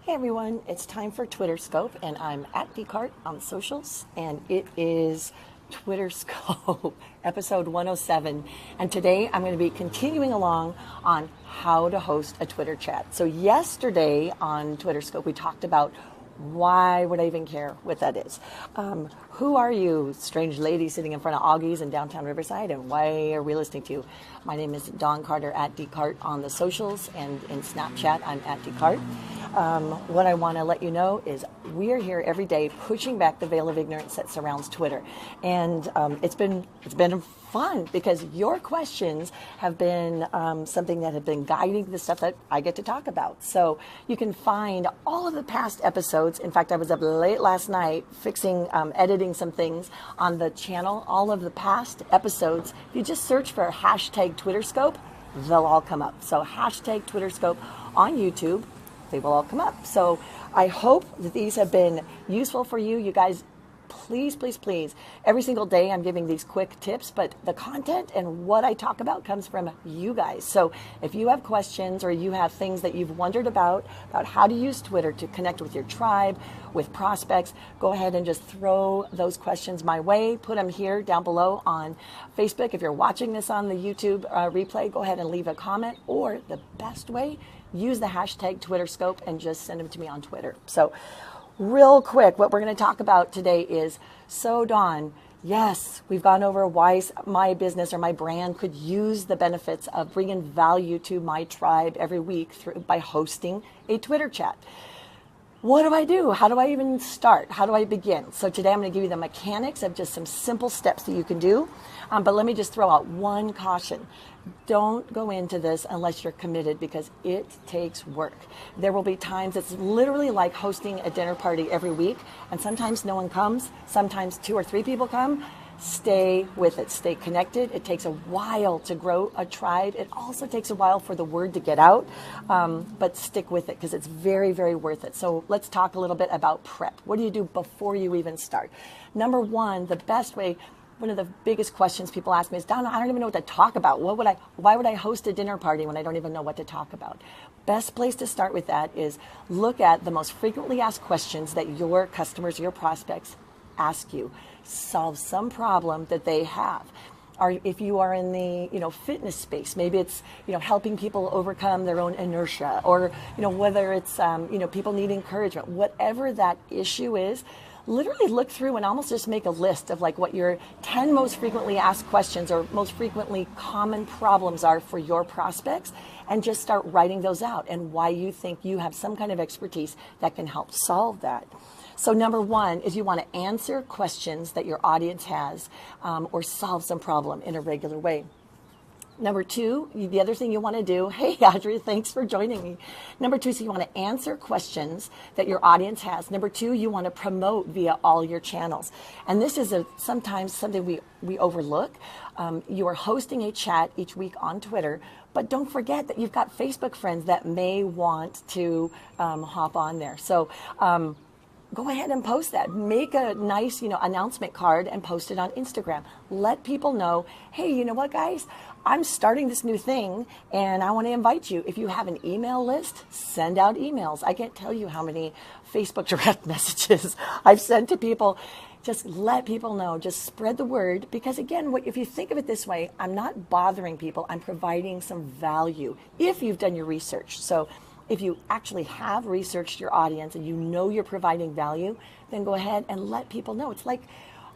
Hey everyone, it's time for Twitter Scope, and I'm at Descartes on socials, and it is Twitter Scope episode 107. And today I'm going to be continuing along on how to host a Twitter chat. So yesterday on Twitter Scope we talked about why would I even care what that is? Who are you, strange lady sitting in front of Augie's in downtown Riverside, and why are we listening to you? My name is Dawn Carter at Descartes on the socials, and in Snapchat I'm at Descartes. What I want to let you know is we are here every day pushing back the veil of ignorance that surrounds Twitter, and it's been fun because your questions have been something that have been guiding the stuff that I get to talk about. So you can find all of the past episodes. In fact, I was up late last night editing some things on the channel. All of the past episodes, if you just search for hashtag TwitterScope, they'll all come up. So hashtag TwitterScope on YouTube, they will all come up. So I hope that these have been useful for you. You guys, please, please, please. Every single day I'm giving these quick tips, but the content and what I talk about comes from you guys. So if you have questions or you have things that you've wondered about how to use Twitter to connect with your tribe, with prospects, go ahead and just throw those questions my way. Put them here down below on Facebook. If you're watching this on the YouTube replay, go ahead and leave a comment, or the best way, use the hashtag TwitterScope and just send them to me on Twitter. So real quick, what we're going to talk about today is, so Dawn, yes, we've gone over why my business or my brand could use the benefits of bringing value to my tribe every week by hosting a Twitter chat. What do I do? How do I even start? How do I begin? So today I'm going to give you the mechanics of just some simple steps that you can do. But let me just throw out one caution. Don't go into this unless you're committed, because it takes work. There will be times it's literally like hosting a dinner party every week, and sometimes no one comes, sometimes 2 or 3 people come. Stay with it. Stay connected. It takes a while to grow a tribe. It also takes a while for the word to get out, but stick with it because it's very, very worth it. So let's talk a little bit about prep. What do you do before you even start? Number one, the best way, one of the biggest questions people ask me is, Donna, I don't even know what to talk about. Why would I host a dinner party when I don't even know what to talk about? Best place to start with that is look at the most frequently asked questions that your customers, your prospects ask you. Solve some problem that they have. Or if you are in the fitness space, maybe it's helping people overcome their own inertia, or whether it's people need encouragement. Whatever that issue is, literally look through and almost just make a list of like what your 10 most frequently asked questions or most frequently common problems are for your prospects, and just start writing those out and why you think you have some kind of expertise that can help solve that. So number one is you want to answer questions that your audience has, or solve some problem in a regular way. Number two, the other thing you want to do, hey Audrey, thanks for joining me. Number two, so you want to answer questions that your audience has. Number two, you want to promote via all your channels. And this is sometimes something we overlook. You are hosting a chat each week on Twitter, but don't forget that you've got Facebook friends that may want to hop on there. So go ahead and post that. Make a nice, announcement card and post it on Instagram. Let people know, hey, you know what, guys? I'm starting this new thing and I want to invite you. If you have an email list, send out emails. I can't tell you how many Facebook direct messages I've sent to people. Just let people know, just spread the word, because again, if you think of it this way, I'm not bothering people, I'm providing some value if you've done your research. So if you actually have researched your audience and you know you're providing value, then go ahead and let people know. It's like,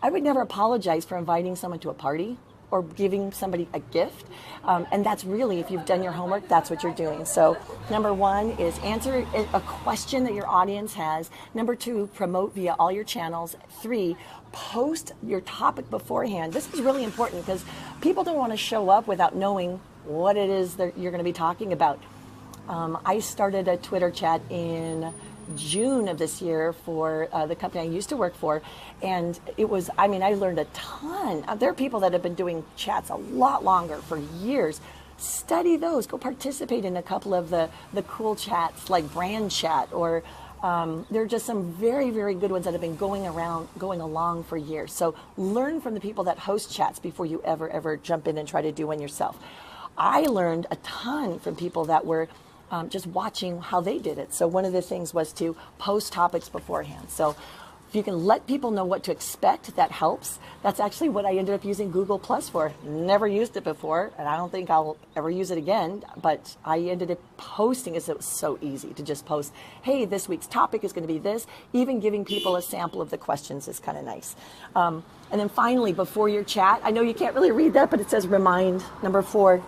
I would never apologize for inviting someone to a party or giving somebody a gift. And that's really, if you've done your homework, that's what you're doing. So number one is answer a question that your audience has. Number two, promote via all your channels. 3, post your topic beforehand. This is really important because people don't want to show up without knowing what it is that you're going to be talking about. I started a Twitter chat in June of this year for the company I used to work for, and it was, I learned a ton. There are people that have been doing chats a lot longer, for years. Study those. Go participate in a couple of the cool chats like Brand Chat, or there are just some very, very good ones that have been going along for years. So learn from the people that host chats before you ever jump in and try to do one yourself. I learned a ton from people that were just watching how they did it. So one of the things was to post topics beforehand. So if you can let people know what to expect, that helps. That's actually what I ended up using Google Plus for. Never used it before, and I don't think I'll ever use it again, but I ended up posting as it was so easy to just post, hey, this week's topic is going to be this. Even giving people a sample of the questions is kind of nice. And then finally, before your chat, I know you can't really read that, but it says remind, number 4,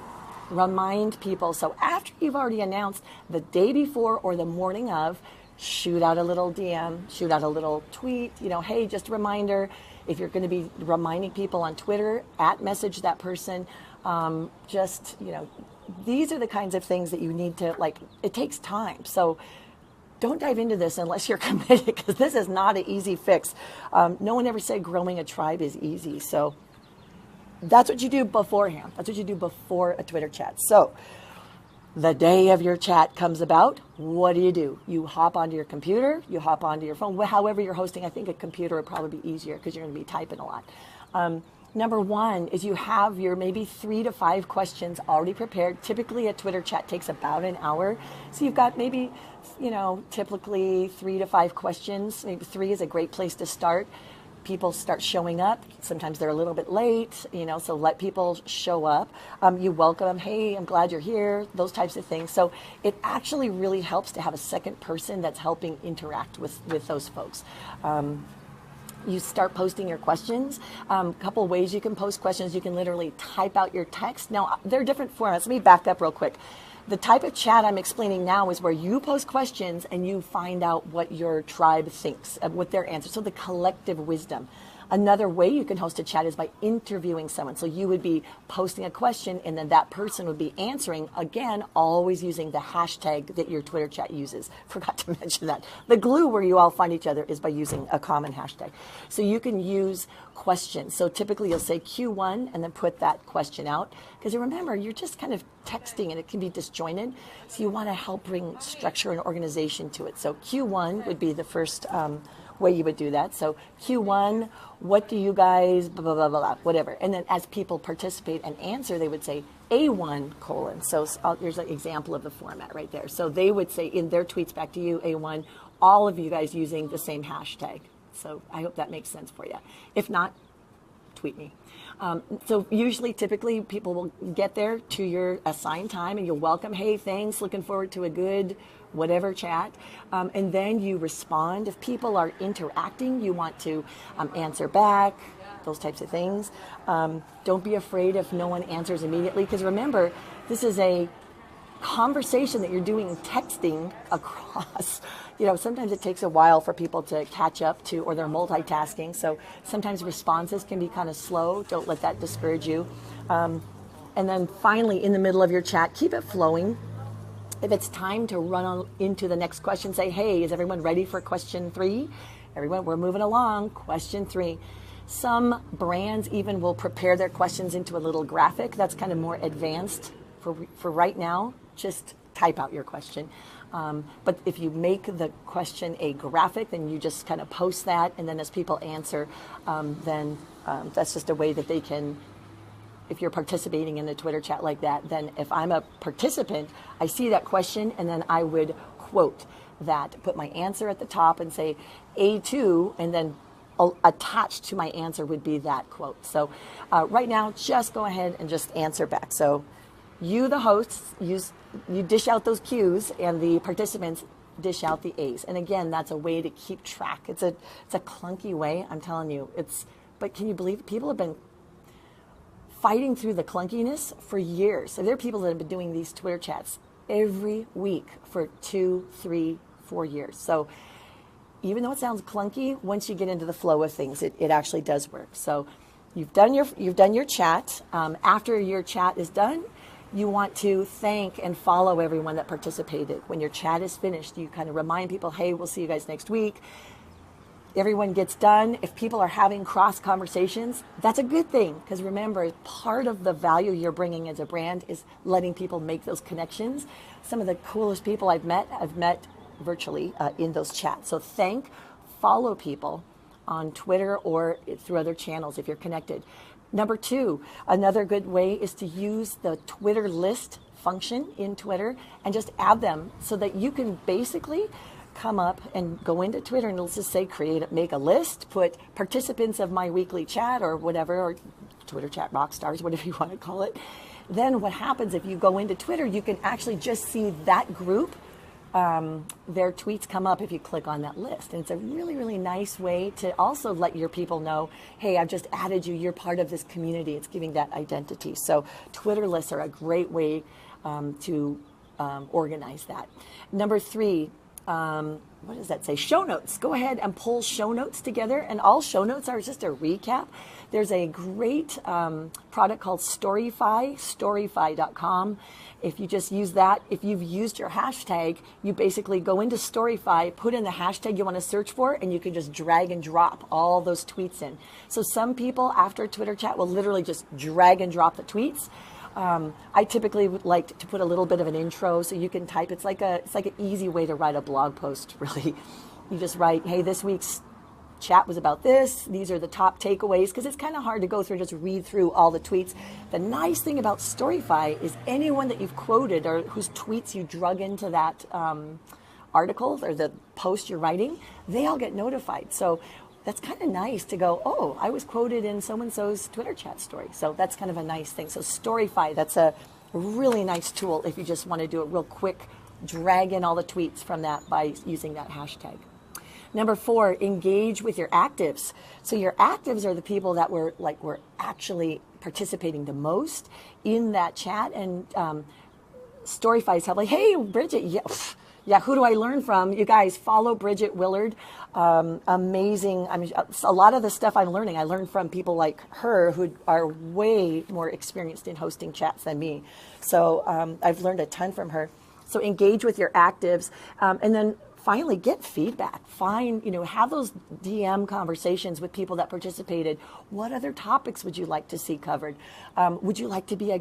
remind people. So after you've already announced, the day before or the morning of, shoot out a little DM, shoot out a little tweet, hey, just a reminder. If you're going to be reminding people on Twitter, message that person. These are the kinds of things that you need to, it takes time. So don't dive into this unless you're committed, because this is not an easy fix. No one ever said growing a tribe is easy. So that's what you do beforehand. That's what you do before a Twitter chat. So the day of your chat comes about, what do? You hop onto your computer, you hop onto your phone, however you're hosting. I think a computer would probably be easier because you're going to be typing a lot. Number 1 is you have your maybe 3 to 5 questions already prepared. Typically a Twitter chat takes about an hour. So you've got maybe, typically 3 to 5 questions. Maybe 3 is a great place to start. People start showing up. Sometimes they're a little bit late, so let people show up. You welcome them. Hey, I'm glad you're here. Those types of things. So it actually really helps to have a second person that's helping interact with those folks. You start posting your questions. A couple ways you can post questions. You can literally type out your text. Now, there are different formats. Let me back up real quick. The type of chat I'm explaining now is where you post questions and you find out what your tribe thinks, what their answer. So the collective wisdom. Another way you can host a chat is by interviewing someone. So you would be posting a question and then that person would be answering, again, always using the hashtag that your Twitter chat uses. Forgot to mention that. The glue where you all find each other is by using a common hashtag. So you can use questions. So typically you'll say Q1 and then put that question out. Because remember, you're just kind of texting and it can be disjointed. So you want to help bring structure and organization to it. So Q1 would be the first way you would do that. So Q1, what do you guys, blah, blah, blah, blah, whatever. And then as people participate and answer, they would say A1 colon. So here's an example of the format right there. So they would say in their tweets back to you, A1, all of you guys using the same hashtag. So I hope that makes sense for you. If not, tweet me. So usually, typically, people will get there to your assigned time and you'll welcome, hey, thanks, looking forward to a good whatever chat. And then you respond. If people are interacting, you want to answer back, those types of things. Don't be afraid if no one answers immediately, because remember, this is a conversation that you're doing texting across. Sometimes it takes a while for people to catch up to, or they're multitasking. So sometimes responses can be kind of slow. Don't let that discourage you. And then finally, in the middle of your chat, keep it flowing. If it's time to run on into the next question, say, hey, is everyone ready for question 3? Everyone, we're moving along. Question 3. Some brands even will prepare their questions into a little graphic. That's kind of more advanced. For right now, just type out your question. But if you make the question a graphic, then you just kind of post that. And then as people answer, then that's just a way that they can, if you're participating in the Twitter chat like that, then if I'm a participant, I see that question and then I would quote that, put my answer at the top and say A2, and then attached to my answer would be that quote. So right now, just go ahead and just answer back. So you, the hosts, you dish out those Qs and the participants dish out the A's. And again, that's a way to keep track. It's a clunky way, I'm telling you. But can you believe people have been fighting through the clunkiness for years? So there are people that have been doing these Twitter chats every week for 2, 3, 4 years. So even though it sounds clunky, once you get into the flow of things, it actually does work. So you've done your chat. After your chat is done, you want to thank and follow everyone that participated. When your chat is finished, you kind of remind people, hey, we'll see you guys next week. Everyone gets done. If people are having cross conversations, that's a good thing, because remember, part of the value you're bringing as a brand is letting people make those connections. Some of the coolest people I've met virtually in those chats. So follow people on Twitter or through other channels if you're connected. Number 2, another good way is to use the Twitter list function in Twitter and just add them so that you can basically come up and go into Twitter and let's just say make a list, put participants of my weekly chat or whatever, or Twitter chat rock stars, whatever you want to call it. Then what happens if you go into Twitter, you can actually just see that group, their tweets come up if you click on that list. And it's a really, really nice way to also let your people know, hey, I've just added you, you're part of this community. It's giving that identity. So Twitter lists are a great way to organize that. Number 3, what does that say? Show notes. Go ahead and pull show notes together. And all show notes are just a recap. There's a great product called Storyfy, storyfy.com. If you just use that, if you've used your hashtag, you basically go into Storyfy, put in the hashtag you want to search for, and you can just drag and drop all those tweets in. So some people after a Twitter chat will literally just drag and drop the tweets. I typically would like to put a little bit of an intro so you can type. It's like an easy way to write a blog post, really. You just write, hey, this week's chat was about this. These are the top takeaways, because it's kind of hard to go through and just read through all the tweets. The nice thing about Storyfy is anyone that you've quoted or whose tweets you drug into that article or the post you're writing, they all get notified. So that's kind of nice to go, oh, I was quoted in so-and-so's Twitter chat story. So that's kind of a nice thing. So Storyfy, that's a really nice tool if you just want to do it real quick, drag in all the tweets from that by using that hashtag. Number 4, engage with your actives. So your actives are the people that were actually participating the most in that chat. And Storyfy is like, hey, Bridget, yeah, who do I learn from? You guys follow Bridget Willard. Amazing. I mean, a lot of the stuff I learned from people like her who are way more experienced in hosting chats than me. So I've learned a ton from her. So engage with your actives. And then finally, get feedback. Have those DM conversations with people that participated. What other topics would you like to see covered? Would you like to be a